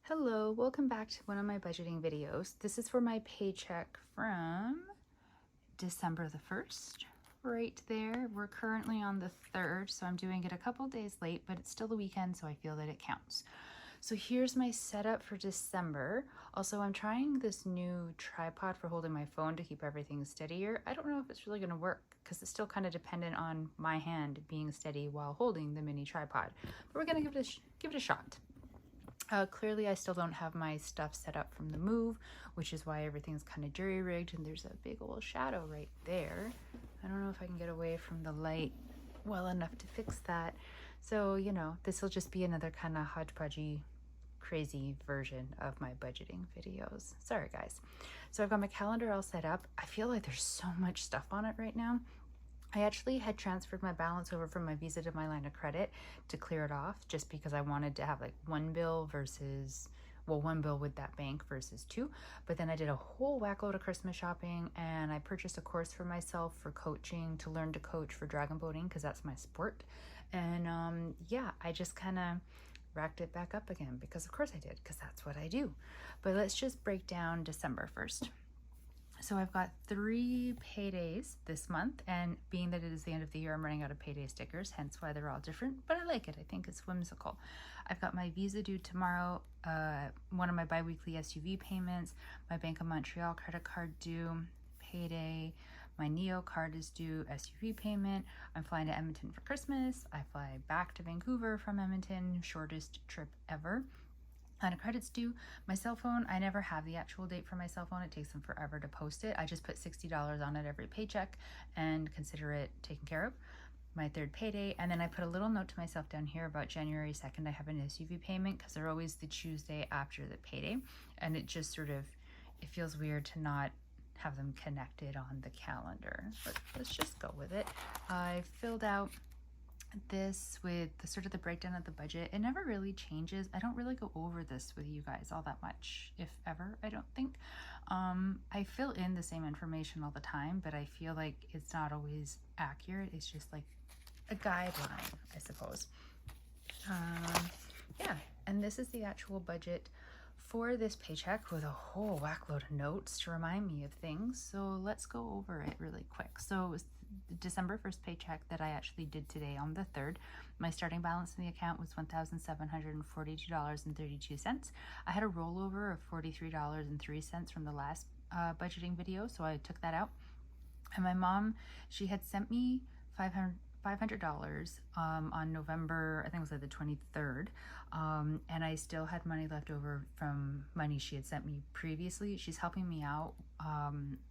Hello, welcome back to one of my budgeting videos. This is for my paycheck from December the 1st, right there. We're currently on the 3rd, so I'm doing it a couple days late, but it's still the weekend, so I feel that it counts. So here's my setup for December. Also, I'm trying this new tripod for holding my phone to keep everything steadier. I don't know if it's really gonna work because it's still kind of dependent on my hand being steady while holding the mini tripod, but we're gonna give it a shot. Clearly, I still don't have my stuff set up from the move, which is why everything's kind of jury-rigged, and there's a big old shadow right there. I don't know if I can get away from the light well enough to fix that. So, this will just be another kind of hodgepodgey, crazy version of my budgeting videos. Sorry, guys. So I've got my calendar all set up. I feel like there's so much stuff on it right now. I actually had transferred my balance over from my Visa to my line of credit to clear it off just because I wanted to have like one bill versus, well, one bill with that bank versus two. But then I did a whole whack load of Christmas shopping and I purchased a course for myself for coaching to learn to coach for dragon boating because that's my sport. And yeah, I just kind of racked it back up again because of course I did, because that's what I do. But let's just break down December first. So I've got 3 paydays this month, and being that it is the end of the year, I'm running out of payday stickers, hence why they're all different, but I like it. I think it's whimsical. I've got my Visa due tomorrow, one of my biweekly SUV payments, my Bank of Montreal credit card due, payday, my Neo card is due, SUV payment. I'm flying to Edmonton for Christmas. I fly back to Vancouver from Edmonton, shortest trip ever. Line of credit's due. My cell phone, I never have the actual date for my cell phone. It takes them forever to post it. I just put $60 on it every paycheck and consider it taken care of. My 3rd payday, and then I put a little note to myself down here about January 2nd. I have an SUV payment because they're always the Tuesday after the payday, and it just sort of, it feels weird to not have them connected on the calendar, but let's just go with it. I filled out this with the sort of the breakdown of the budget. It never really changes. I don't really go over this with you guys all that much, if ever, I don't think. I fill in the same information all the time, but I feel like it's not always accurate. It's just like a guideline, I suppose. Yeah, and this is the actual budget for this paycheck with a whole whack load of notes to remind me of things. So let's go over it really quick. So it was the December 1st paycheck that I actually did today on the 3rd. My starting balance in the account was $1,742.32. I had a rollover of $43.03 from the last budgeting video, so I took that out. And my mom, she had sent me $500 on November, I think it was like the 23rd, and I still had money left over from money she had sent me previously. She's helping me out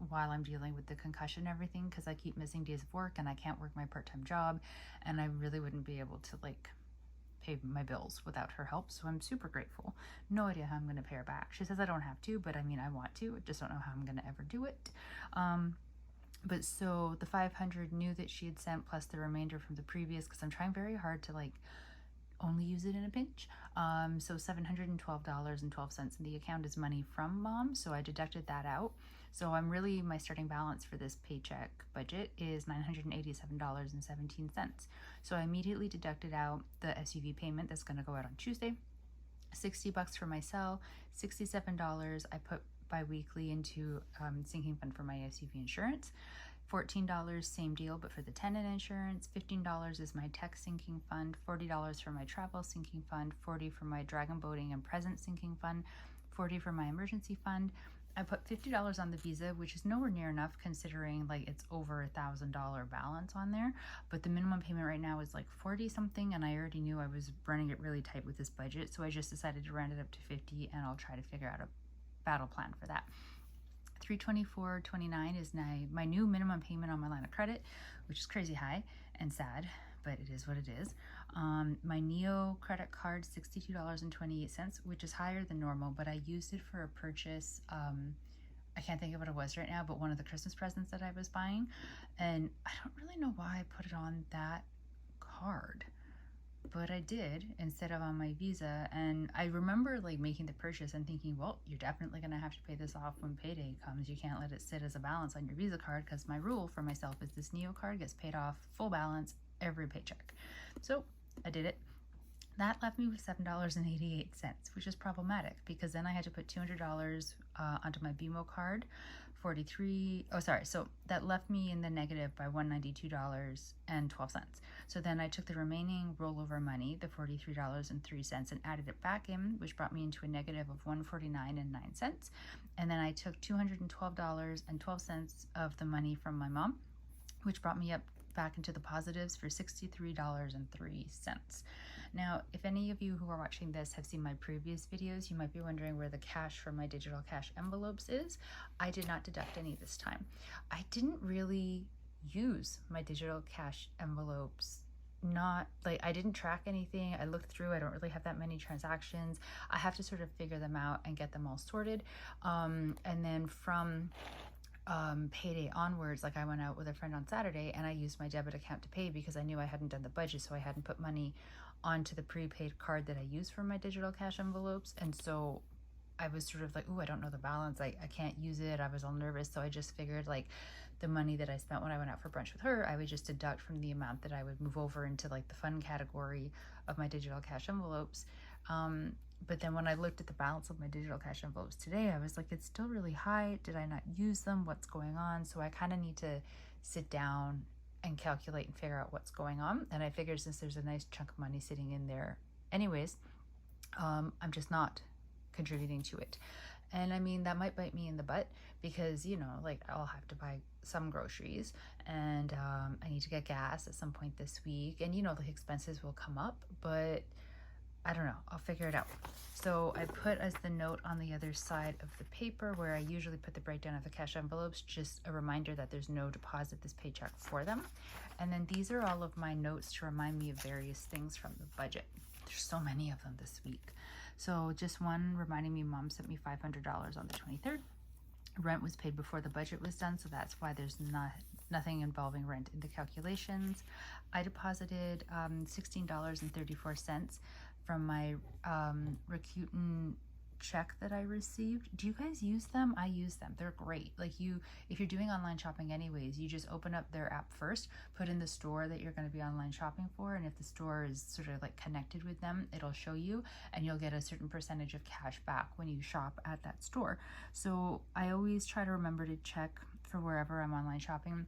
while I'm dealing with the concussion and everything because I keep missing days of work and I can't work my part-time job, and I really wouldn't be able to like pay my bills without her help, so I'm super grateful. No idea how I'm going to pay her back. She says I don't have to, but I mean I want to. I just don't know how I'm going to ever do it. But so the 500 new that she had sent plus the remainder from the previous, because I'm trying very hard to like only use it in a pinch. So $712.12 in the account is money from mom. So I deducted that out. So my starting balance for this paycheck budget is $987.17. So I immediately deducted out the SUV payment that's going to go out on Tuesday. $60 for my cell, $67 I put bi-weekly into sinking fund for my SUV insurance. $14, same deal, but for the tenant insurance. $15 is my tech sinking fund, $40 for my travel sinking fund, $40 for my dragon boating and present sinking fund, $40 for my emergency fund. I put $50 on the Visa, which is nowhere near enough considering like it's over $1,000 balance on there, but the minimum payment right now is like 40 something, and I already knew I was running it really tight with this budget, so I just decided to round it up to 50, and I'll try to figure out a battle plan for that. $324.29 is my new minimum payment on my line of credit, which is crazy high and sad, but it is what it is. My Neo credit card, $62.28, which is higher than normal, but I used it for a purchase. I can't think of what it was right now, but one of the Christmas presents that I was buying, and I don't really know why I put it on that card, but I did instead of on my Visa. And I remember like making the purchase and thinking, well, you're definitely going to have to pay this off when payday comes. You can't let it sit as a balance on your Visa card, because my rule for myself is this Neo card gets paid off full balance every paycheck. So I did it. That left me with $7.88, which is problematic because then I had to put $200 onto my BMO card. So that left me in the negative by $192.12. So then I took the remaining rollover money, the $43.03, and added it back in, which brought me into a negative of $149.09. And then I took $212.12 of the money from my mom, which brought me up back into the positives for $63.03. Now, if any of you who are watching this have seen my previous videos, you might be wondering where the cash from my digital cash envelopes is. I did not deduct any this time. I didn't really use my digital cash envelopes. I didn't track anything. I looked through, I don't really have that many transactions. I have to sort of figure them out and get them all sorted. And then from payday onwards, like I went out with a friend on Saturday and I used my debit account to pay because I knew I hadn't done the budget, so I hadn't put money onto the prepaid card that I use for my digital cash envelopes. And so I was sort of like, oh, I don't know the balance, I can't use it. I was all nervous, so I just figured like the money that I spent when I went out for brunch with her, I would just deduct from the amount that I would move over into like the fun category of my digital cash envelopes. But then when I looked at the balance of my digital cash envelopes today, I was like, it's still really high. Did I not use them? What's going on? So I kind of need to sit down and calculate and figure out what's going on. And I figured since there's a nice chunk of money sitting in there anyways, I'm just not contributing to it. And I mean, that might bite me in the butt because, you know, like I'll have to buy some groceries and I need to get gas at some point this week. And, you know, the expenses will come up, but I don't know, I'll figure it out. So I put as the note on the other side of the paper where I usually put the breakdown of the cash envelopes, just a reminder that there's no deposit this paycheck for them. And then these are all of my notes to remind me of various things from the budget. There's so many of them this week. So just one reminding me mom sent me $500 on the 23rd. Rent was paid before the budget was done, so that's why there's nothing involving rent in the calculations. I deposited $16.34 from my Rakuten check that I received. Do you guys use them? I use them. They're great. Like if you're doing online shopping anyways, you just open up their app first, put in the store that you're going to be online shopping for, and if the store is sort of like connected with them, it'll show you and you'll get a certain percentage of cash back when you shop at that store. So I always try to remember to check for wherever I'm online shopping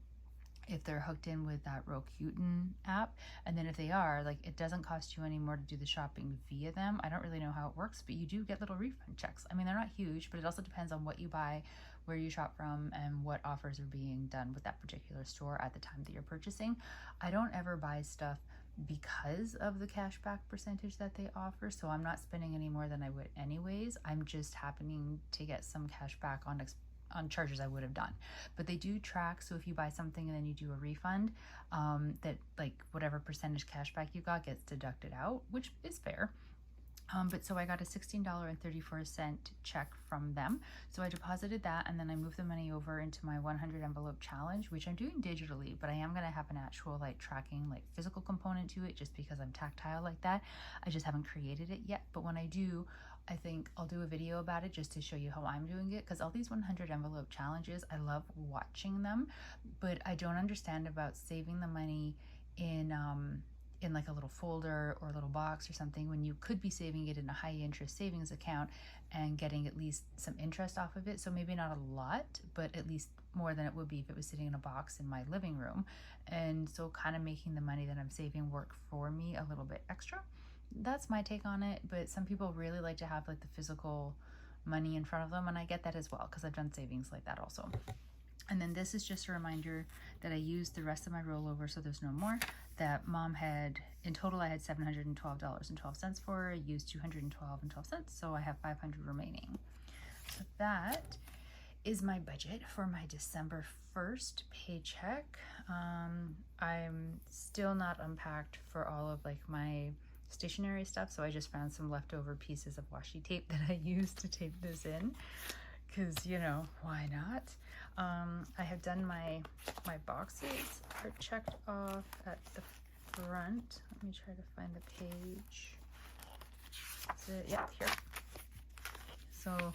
if they're hooked in with that Rakuten app. And then if they are, like, it doesn't cost you any more to do the shopping via them. I don't really know how it works, but you do get little refund checks. I mean, they're not huge, but it also depends on what you buy, where you shop from, and what offers are being done with that particular store at the time that you're purchasing. I don't ever buy stuff because of the cashback percentage that they offer, so I'm not spending any more than I would anyways. I'm just happening to get some cash back on charges I would have done. But they do track, so if you buy something and then you do a refund, that like whatever percentage cashback you got gets deducted out, which is fair. But so I got a $16.34 check from them. So I deposited that and then I moved the money over into my 100 envelope challenge, which I'm doing digitally, but I am going to have an actual like tracking, like physical component to it just because I'm tactile like that. I just haven't created it yet. But when I do, I think I'll do a video about it just to show you how I'm doing it, because all these 100 envelope challenges, I love watching them, but I don't understand about saving the money in like a little folder or a little box or something when you could be saving it in a high interest savings account and getting at least some interest off of it. So maybe not a lot, but at least more than it would be if it was sitting in a box in my living room. And so kind of making the money that I'm saving work for me a little bit extra. That's my take on it, but some people really like to have like the physical money in front of them, and I get that as well because I've done savings like that also. And then this is just a reminder that I used the rest of my rollover, so there's no more. That mom had, in total I had $712.12 for, I used $212.12, so I have $500 remaining. So that is my budget for my December 1st paycheck. I'm still not unpacked for all of like my stationery stuff, so I just found some leftover pieces of washi tape that I used to tape this in, because, you know, why not? I have done my boxes are checked off at the front. Let me try to find the page. Yeah, here. So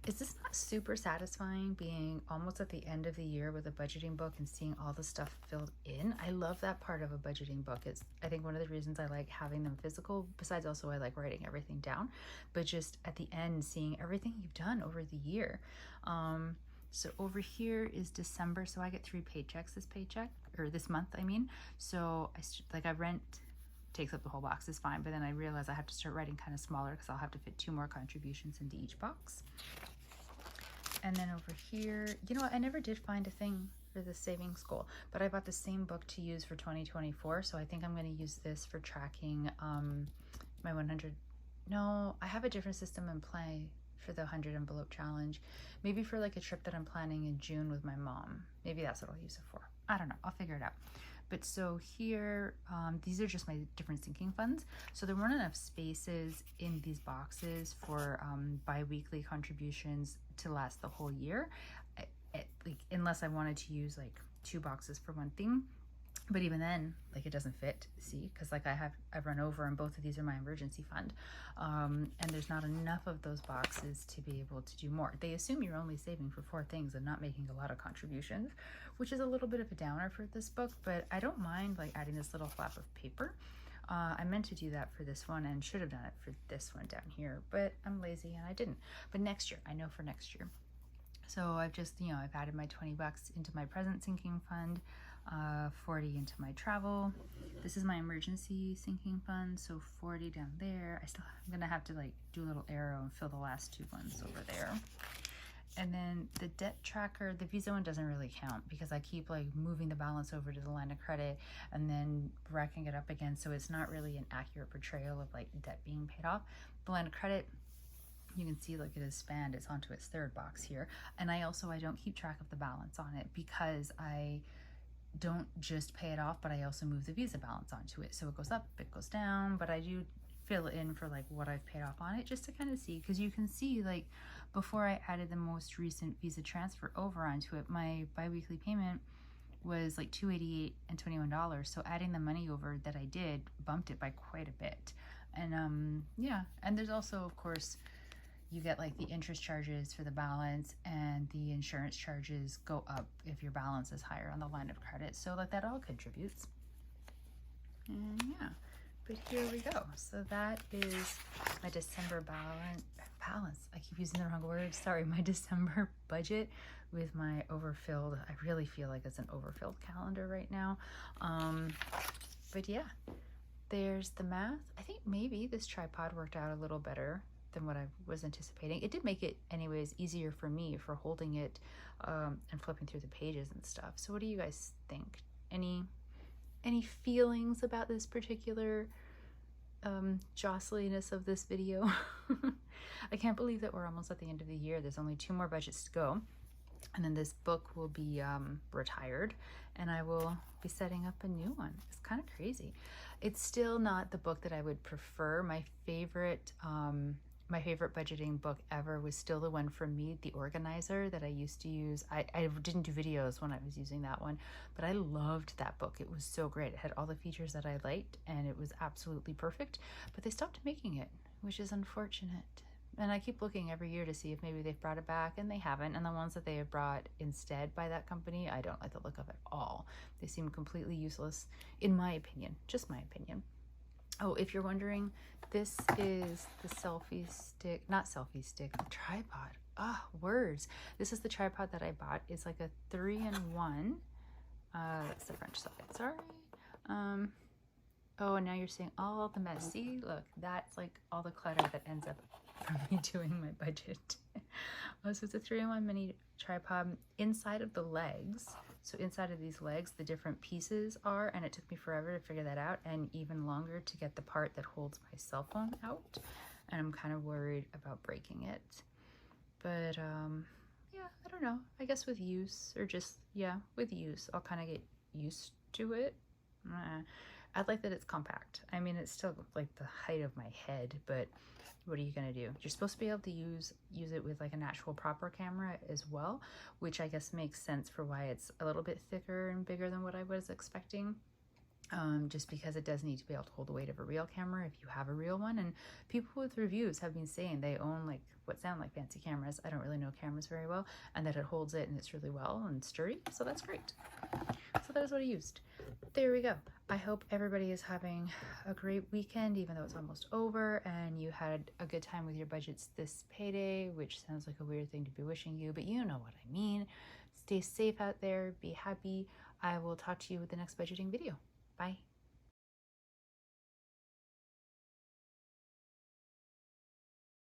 Is this not super satisfying being almost at the end of the year with a budgeting book and seeing all the stuff filled in? I love that part of a budgeting book. It's, I think, one of the reasons I like having them physical, besides also I like writing everything down, but just at the end seeing everything you've done over the year. So over here is December, so I get 3 paychecks this month, I mean. So I rent takes up the whole box is fine, but then I realize I have to start writing kind of smaller because I'll have to fit 2 more contributions into each box. And then over here, you know what, I never did find a thing for the savings goal, but I bought the same book to use for 2024, so I think I'm going to use this for tracking my 100. No, I have a different system in play for the 100 envelope challenge. Maybe for like a trip that I'm planning in June with my mom. Maybe that's what I'll use it for. I don't know. I'll figure it out. But so here, these are just my different sinking funds. So there weren't enough spaces in these boxes for bi-weekly contributions to last the whole year, like unless I wanted to use like 2 boxes for one thing. But even then, like, it doesn't fit, see, because like I've run over, and both of these are my emergency fund, and there's not enough of those boxes to be able to do more. They assume you're only saving for 4 things and not making a lot of contributions, which is a little bit of a downer for this book, but I don't mind like adding this little flap of paper. I meant to do that for this one and should have done it for this one down here, but I'm lazy and I didn't. But next year, I know for next year. So I've just, I've added my 20 bucks into my present sinking fund, 40 into my travel. This is my emergency sinking fund, so 40 down there. I'm gonna have to like do a little arrow and fill the last 2 ones over there. And then the debt tracker, the Visa one doesn't really count because I keep like moving the balance over to the line of credit and then racking it up again, so it's not really an accurate portrayal of like debt being paid off. The line of credit, you can see like it is spanned, it's onto its 3rd box here. And I don't keep track of the balance on it because I don't just pay it off, but I also move the Visa balance onto it. So it goes up, it goes down, but I do fill in for like what I've paid off on it just to kind of see, because you can see like before I added the most recent Visa transfer over onto it, my bi-weekly payment was like $288 and $21. So adding the money over that I did bumped it by quite a bit. And yeah, and there's also, of course, you get like the interest charges for the balance, and the insurance charges go up if your balance is higher on the line of credit. So like that all contributes. And yeah, but here we go. So that is my December balance. I keep using the wrong word. Sorry, my December budget with my overfilled. I really feel like it's an overfilled calendar right now. But yeah, there's the math. I think maybe this tripod worked out a little better than what I was anticipating. It did make it anyways easier for me for holding it and flipping through the pages and stuff. So what do you guys think? Any feelings about this particular jostliness of this video? I can't believe that we're almost at the end of the year. There's only 2 more budgets to go, and then this book will be retired and I will be setting up a new one. It's kind of crazy. It's still not the book that I would prefer. My favorite budgeting book ever was still the one from Mead, The Organizer, that I used to use. I didn't do videos when I was using that one, but I loved that book. It was so great. It had all the features that I liked and it was absolutely perfect, but they stopped making it, which is unfortunate. And I keep looking every year to see if maybe they've brought it back, and they haven't. And the ones that they have brought instead by that company, I don't like the look of at all. They seem completely useless, in my opinion, just my opinion. Oh, if you're wondering, this is the the tripod. Words. This is the tripod that I bought. It's like a 3-in-1. That's the French side, sorry. Oh, and now you're seeing all the mess. See, look, that's like all the clutter that ends up from me doing my budget. So it's a 3-in-1 mini tripod. Inside of the legs, so inside of these legs, the different pieces are, and it took me forever to figure that out, and even longer to get the part that holds my cell phone out, and I'm kind of worried about breaking it. But yeah, I don't know, I guess with use, or just, yeah, with use, I'll kind of get used to it. I like that it's compact. I mean, it's still like the height of my head, but what are you gonna do? You're supposed to be able to use it with like an actual proper camera as well, which I guess makes sense for why it's a little bit thicker and bigger than what I was expecting. just because it does need to be able to hold the weight of a real camera if you have a real one. And people with reviews have been saying they own like what sound like fancy cameras. I don't really know cameras very well, and that it holds it and it's really well and sturdy, so that's great. So that is what I used. There we go. I hope everybody is having a great weekend, even though it's almost over, and you had a good time with your budgets this payday, which sounds like a weird thing to be wishing you, but you know what I mean. Stay safe out there, be happy. I will talk to you with the next budgeting video. Bye.